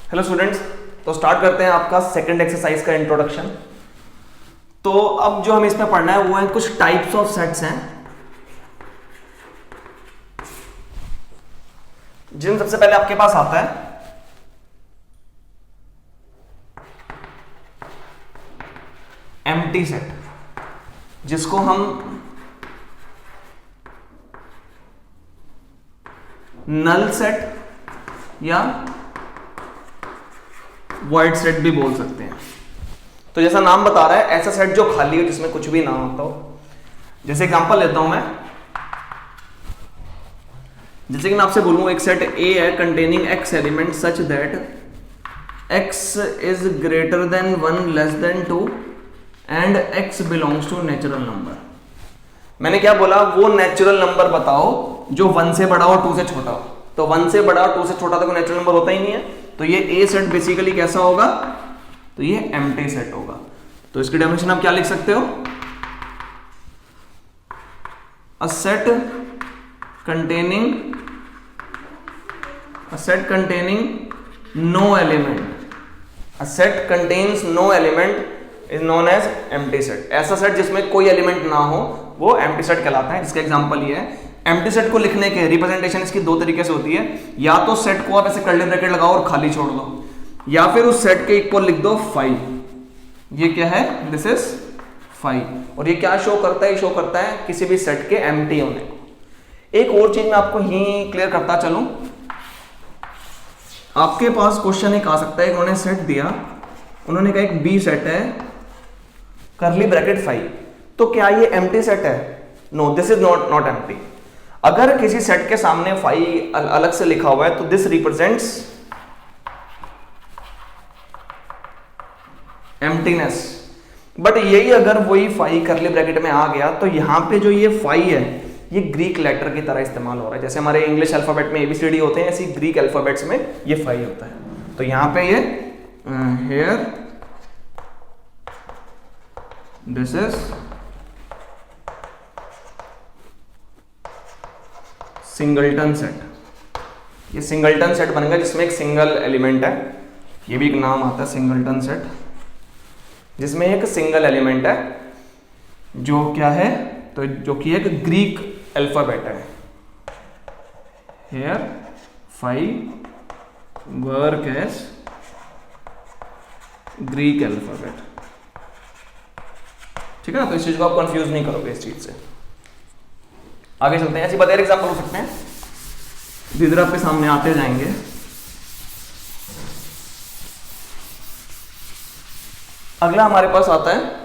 Hello students, तो start करते हैं आपका सेकंड एक्सरसाइज का इंट्रोडक्शन। तो अब जो हमें इसमें पढ़ना है वो है कुछ टाइप्स ऑफ सेट्स हैं, जिन सबसे पहले आपके पास आता है एम्प्टी सेट, जिसको हम नल सेट या वॉइड सेट भी बोल सकते हैं। तो जैसा नाम बता रहा है, ऐसा सेट जो खाली हो, जिसमें कुछ भी ना होता हो। जैसे एग्जांपल लेता हूं मैं, जैसे कि मैं आपसे बोलूं एक सेट ए है containing x element such that x is greater than 1 less than 2 and x belongs to natural number. मैंने क्या बोला, वो नेचुरल नंबर बताओ जो 1 से बड़ा हो 2 से छोटा हो। तो 1 से बड़ा 2 से छोटा तो कोई नेचुरल नंबर होता ही नहीं है। तो ये ए सेट बेसिकली कैसा होगा, तो ये एम्प्टी सेट होगा। तो इसकी डेफिनेशन आप क्या लिख सकते हो, a set containing no element, a set contains no element is known as empty set। ऐसा सेट जिसमें कोई एलिमेंट ना हो वो एम्प्टी सेट कहलाता है। जिसका एग्जांपल ये है, एम्प्टी सेट को लिखने के रिप्रेजेंटेशन इसकी दो तरीके से होती है। या तो सेट को आप ऐसे कर्ली ब्रैकेट लगाओ और खाली छोड़ दो, या फिर उस सेट के इक्वल लिख दो 5। ये क्या है, दिस इज 5। और ये क्या शो करता है, शो करता है किसी भी सेट के एम्प्टी होने को। एक और चीज मैं आपको यही क्लियर करता चलूं, आपके पास क्वेश्चन एक आ सकता है, उन्होंने सेट दिया, उन्होंने कहा एक बी सेट है कर्ली ब्रैकेट 5, तो क्या ये एम्प्टी सेट है? No, this is not empty. अगर किसी सेट के सामने 5 अलग से लिखा हुआ है तो दिस रिप्रेजेंट्स एम्प्टीनेस। बट यही अगर वही 5 कर्ली ब्रैकेट में आ गया तो यहां पे जो ये 5 है ये ग्रीक लेटर की तरह इस्तेमाल हो रहा है। जैसे हमारे इंग्लिश अल्फाबेट में ABCD होते हैं, ऐसी ग्रीक अल्फाबेट्स में ये 5 होता है। तो यहां पे ये here this is singleton set. ये सिंगलटन सेट बनेगा जिसमें एक सिंगल एलिमेंट है, ये भी एक नाम आता है सिंगलटन सेट, जिसमें एक सिंगल एलिमेंट है जो क्या है, तो जो कि एक ग्रीक अल्फाबेट है। Here 5 work as Greek alphabet. ठीक है ना, तो इस चीज को आप कंफ्यूज नहीं करोगे इस चीज से। आगे चलते हैं, ऐसी बहुत एग्जांपल हो सकते हैं, धीरे आपके सामने आते जाएंगे। अगला हमारे पास आता है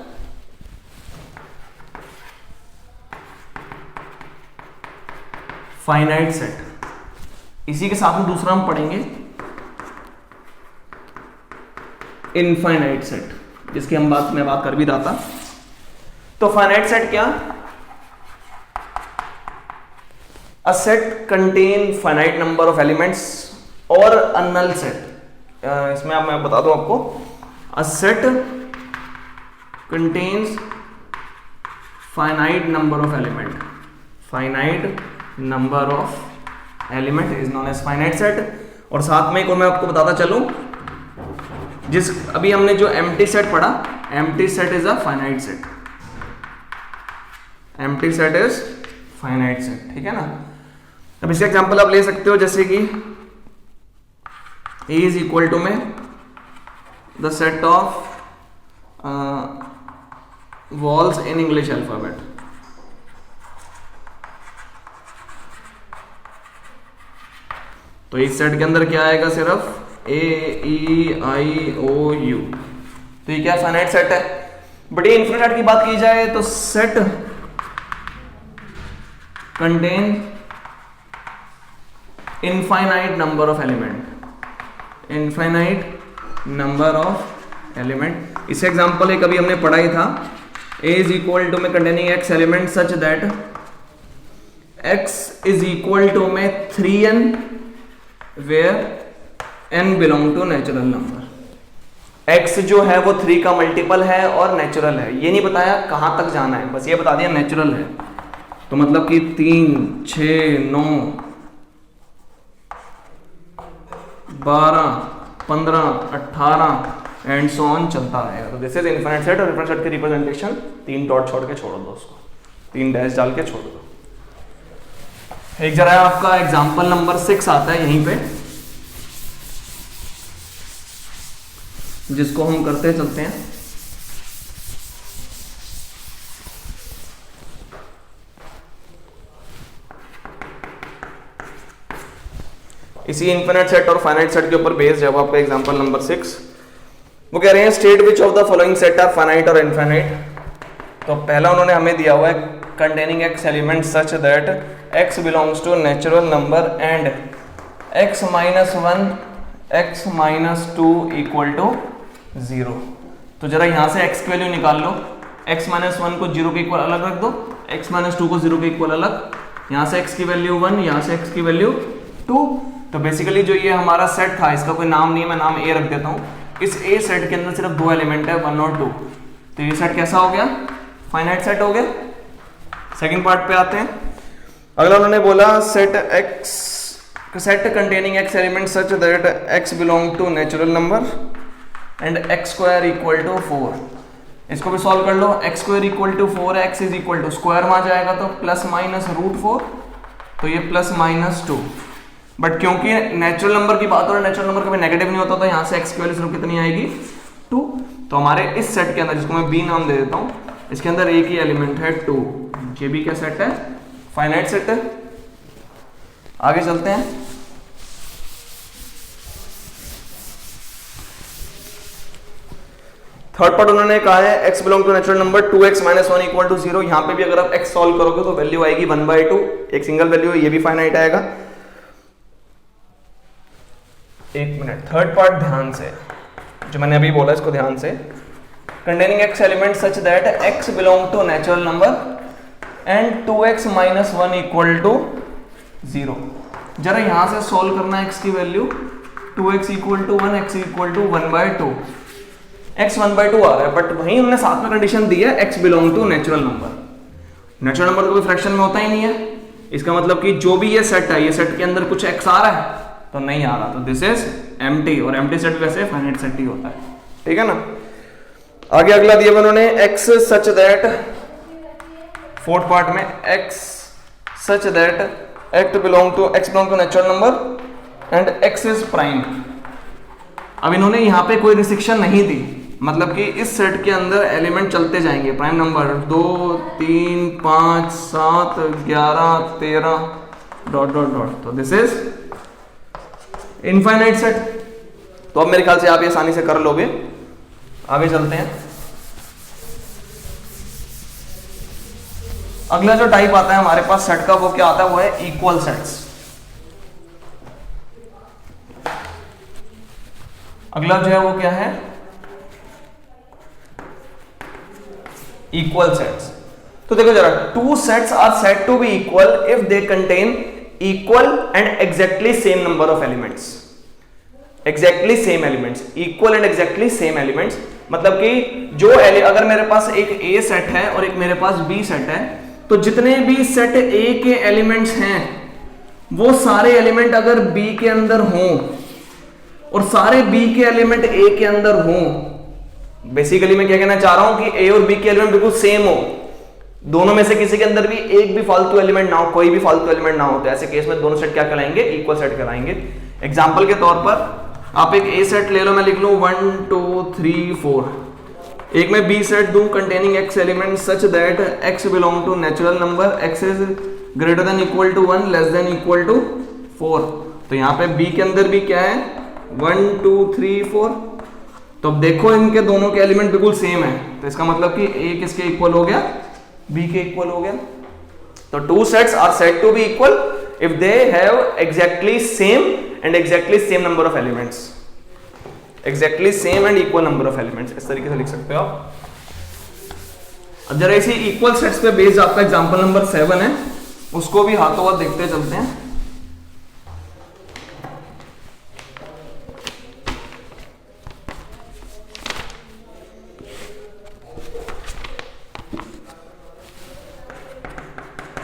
फाइनाइट सेट। इसी के साथ में दूसरा हम पढ़ेंगे इनफाइनाइट सेट, जिसकी मैं बात कर भी रहा था। तो फाइनाइट सेट क्या, a set contain finite number of elements और अ नल सेट। इसमें अब मैं बता दूं आपको, a set contains finite number of element, finite number of element is known as finite set. और साथ में एक और मैं आपको बताता चलूं, जिस अभी हमने जो एम्प्टी सेट पढ़ा, empty set is a finite set, empty set is finite set. ठीक है ना। अब इसका एग्जांपल आप ले सकते हो, जैसे कि A इज इक्वल टू में the set of walls in English alphabet. तो इस सेट के अंदर क्या आएगा, सिर्फ AEIOU। तो ये क्या फाइनाइट सेट है। बट ये इनफिनिट सेट की बात की जाए तो set contain infinite number of element, infinite number of element. इस एग्जांपल एक अभी हमने पढ़ा ही था, A इज इक्वल टू में containing x element such that x is equal to में 3n where n belong to natural number. x जो है वो 3 का मल्टीपल है और नेचुरल है। ये नहीं बताया कहां तक जाना है, बस ये बता दिया नेचुरल है। तो मतलब कि 3, 6, 9, 12, 15, 18 एंड सो ऑन चलता रहेगा। तो दिस इज इनफिनिट सेट, और इनफिनिट सेट की रिप्रेजेंटेशन 3 डॉट छोड़ के छोड़ दो, उसको 3 डैश डाल के छोड़ दो। एक जरा आपका एग्जांपल नंबर 6 आता है यहीं पे, जिसको हम करते चलते हैं। इसी इनफिनिट सेट और फाइनाइट सेट के ऊपर बेस्ड है वो आपका एग्जांपल नंबर 6। वो कह रहे हैं state which of the following set are finite और इनफिनिट। तो पहला उन्होंने हमें दिया हुआ है containing x element such that x belongs to natural number and x minus 1 x minus 2 equal to 0। तो जरा यहाँ से x की वैल्यू निकाल लो, x माइनस 1 को 0 के इक्वल अलग रख दो, x माइनस 2 को 0 के इक्वल अलग, यहाँ से x की वैल्यू 1, यहाँ से x की वैल्यू 2। तो बेसिकली जो ये हमारा सेट था, इसका कोई नाम नहीं है, मैं नाम A रख देता हूँ। इस A सेट के अंदर सिर्फ 2 एलिमेंट है, 1 और 2। तो ये सेट कैसा हो गया? फाइनाइट सेट हो गया। सेकंड पार्ट पे आते हैं। अगला उन्होंने बोला set containing x element such that x belong to natural number and x square equal to 4। इसको भी सॉल्व कर लो। x स्क्वायर इक्वल टू 4 है, x is equal to square में आ जाएगा तो प्लस माइनस रूट 4, तो ये प्लस माइनस 2। बट क्योंकि नेचुरल नंबर की बात हो रही है, नेचुरल नंबर कभी नेगेटिव नहीं होता, तो यहाँ से x की वैल्यू सिर्फ कितनी आएगी? 2। तो हमारे इस सेट के अंदर, जिसको मैं b नाम दे देता हूँ, इसके अंदर एक ही एलिमेंट है 2। ये भी क्या सेट है? फाइनाइट सेट है। आगे चलते हैं। थर्ड पार्ट उन्होंने कहा है x belong to natural number 2x minus 1 equal to 0। यहाँ पे भी अगर आप x सॉल्व करोगे तो वैल्यू आएगी 1/2, एक सिंगल वैल्यू है, ये भी फाइनाइट आएगा। एक मिनट, थर्ड पार्ट ध्यान से, जो मैंने अभी बोला इसको ध्यान से। Containing x element such that x belong to natural number and 2x minus 1 equal to 0। जरा यहां से सॉल्व करना है x की value. 2x equal to 1, x equal to 1/2, x 1/2 आ रहा है, बट वहीं हमने साथ में कंडीशन दी है x belong to natural number. Natural number तो कोई फ्रैक्शन में होता ही नहीं है, इसका मतलब कि जो भी ये सेट है, ये सेट के अंदर कुछ x आ रहा है तो नहीं आ रहा, तो दिस इज एम्प्टी। और एम्प्टी सेट वैसे फाइनाइट सेट ही होता है, ठीक है ना। आगे अगला दिया उन्होंने x such that, fourth part में x such that x belong to natural number and x is prime. अब इन्होंने यहाँ पे कोई रिस्ट्रिक्शन नहीं दी, मतलब कि इस सेट के अंदर एलिमेंट चलते जाएंगे, prime number 2, 3, 5, 7, 11, 13 dot dot dot. तो दिस इज इनफाइनाइट सेट। तो अब मेरे ख्याल से आप ये आसानी से कर लोगे। आगे चलते हैं। अगला जो टाइप आता है हमारे पास सेट का, वो क्या आता है? वो है इक्वल सेट्स। अगला जो है वो क्या है? Equal sets. तो देखो जरा, 2 sets are said to be equal if they contain equal and exactly same number of elements. Exactly same elements, equal and exactly same elements, मतलब कि जो अगर मेरे पास एक A सेट है और एक मेरे पास B सेट है, तो जितने भी सेट A के एलिमेंट्स हैं वो सारे एलिमेंट अगर B के अंदर हों और सारे B के एलिमेंट A के अंदर हों, बेसिकली मैं क्या कहना चाह रहा हूं कि A और B के एलिमेंट बिल्कुल सेम हो, दोनों में से किसी के अंदर भी एक भी फालतू एलिमेंट ना हो, कोई भी फालतू एलिमेंट ना हो, तो ऐसे केस में दोनों सेट क्या कहलाएंगे? इक्वल सेट कहलाएंगे। एग्जांपल के तौर पर आप एक A सेट ले लो, मैं लिख लूं 1 2 3 4। एक मैं B सेट दूं containing x element such that x belong to natural number, x is greater than equal to 1 less than equal to 4। तो यहाँ पे B के अंदर भी क्या है? 1 2 3 4। तो अब देखो इनके दोनों के एलिमेंट बिल्कुल सेम है, तो इसका मतलब कि A किसके इक्वल हो गया? B के इक्वल हो गया। तो 2 sets are said to be equal if they have exactly same and exactly same number of elements. Exactly same and equal number of elements, इस तरीके से लिख सकते हो आप। अब जरा इसी इक्वल सेट्स पे बेस्ड आपका एग्जांपल नंबर 7 है, उसको भी हाथों हाथ देखते चलते हैं।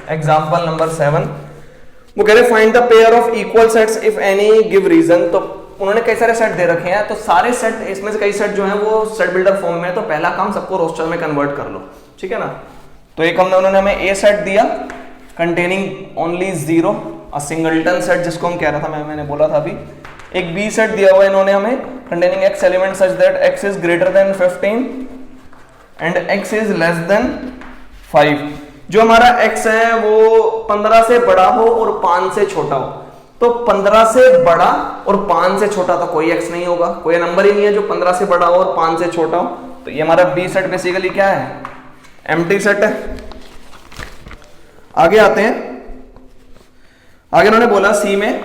एग्जाम्पल नंबर 7 वो कह रहे find the pair of equal sets if any give reason. तो उन्होंने कई सारे सेट दे रखे हैं, तो सारे सेट इसमें से कई सेट जो है वो सेट बिल्डर फॉर्म में है, तो पहला काम सबको रोस्टर में कन्वर्ट कर लो, ठीक है ना। तो एक उन्होंने हमें ए सेट दिया कंटेनिंग ओनली 0 अ सिंगलटन सेट जिसको हम कह रहा था, मैंने बोला था अभी। एक बी सेट दिया हुआ है इन्होंने हमें containing x element such that x is greater then 15 and x is less than 5। जो हमारा x है वो 15 से बड़ा हो और 5 से छोटा हो, तो 15 से बड़ा और 5 से छोटा तो कोई x नहीं होगा, कोई नंबर ही नहीं है जो 15 से बड़ा हो और 5 से छोटा हो। तो ये हमारा बी सेट बेसिकली क्या है, एम्प्टी सेट है। आगे आते हैं, आगे उन्होंने बोला सी में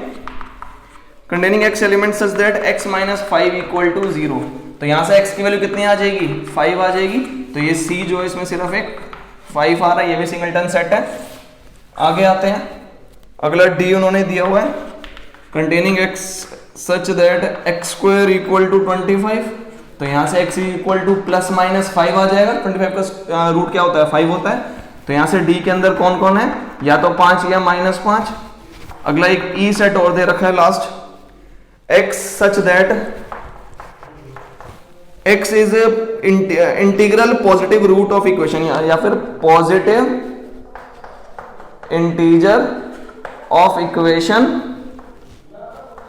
containing x element such that x minus 5 equal to 0। तो यहां से x की वैल्यू कितनी आ जाएगी, 5 आ जाएगी। तो ये सी जो है इसमें सिर्फ एक 5 आ रहा है, ये भी सिंगलटन सेट है। आगे आते हैं, अगला डी उन्होंने दिया हुआ है containing x such that x square equal to 25। तो यहां से x equal to plus minus 5 आ जाएगा। 25 का रूट क्या होता है, 5 होता है। तो यहां से डी के अंदर कौन कौन है, या तो 5 या -5। अगला एक ई सेट और दे रखा है last, x such that x is integral positive root of equation, या फिर positive integer of equation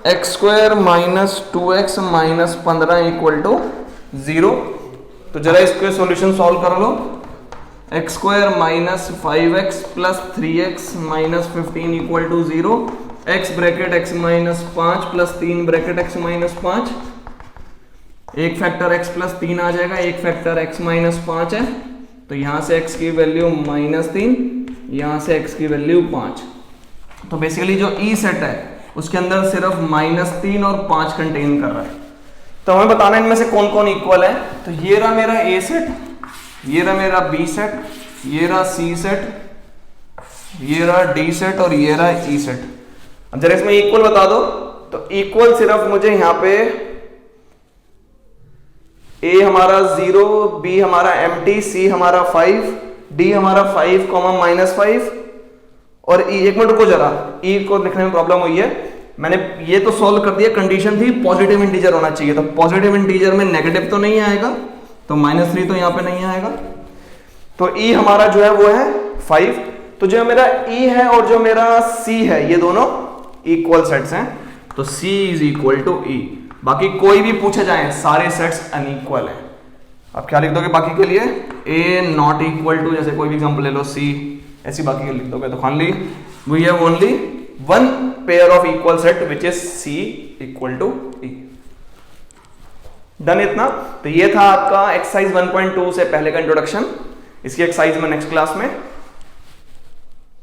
x square minus 2x minus 15 equal to 0। तो जरा इसके सॉल्यूशन सॉल्व कर लो। x square minus 5x plus 3x minus 15 equal to 0, x bracket x minus 5 plus 3 bracket x minus 5, एक factor x plus 3 आ जाएगा, एक factor x minus 5 है। तो यहां से x की वैल्यू -3, यहां से x की वैल्यू 5। तो बेसिकली जो ई सेट है उसके अंदर सिर्फ -3 और 5 कंटेन कर रहा है। तो हमें बताना इनमें से कौन कौन इक्वल है। तो ये रहा मेरा ए सेट, ये रहा मेरा बी सेट, ये रहा सी सेट, ये रहा डी सेट और ये रहा ई सेट। अब जरा इसमें इक्वल बता दो। तो इक्वल सिर्फ मुझे यहां पे ए हमारा 0, बी हमारा एम्प्टी, सी हमारा 5, डी हमारा 5, -5 और ई। एक मिनट रुको जरा, ई को लिखने में प्रॉब्लम हुई है। मैंने ये तो सॉल्व कर दिया, कंडीशन थी पॉजिटिव इंटीजर होना चाहिए। तो पॉजिटिव इंटीजर में नेगेटिव तो नहीं आएगा, तो -3 तो यहां पे नहीं आएगा। तो ई हमारा जो है वो है 5। तो जो मेरा ई है और जो मेरा सी है ये दोनों इक्वल सेट्स हैं। तो सी इज इक्वल टू ई। बाकी कोई भी पूछे जाए सारे सेट्स अनइक्वल हैं। अब क्या लिख दोगे बाकी के लिए, ए नॉट इक्वल टू, जैसे कोई भी एग्जांपल ले लो सी, ऐसी बाकी के लिख दोगे। तो finally we have only one pair of equal set which is C equal to E. Done इतना। तो ये था आपका एक्सरसाइज 1.2 से पहले का इंट्रोडक्शन। इसकी एक्सरसाइज में नेक्स्ट क्लास में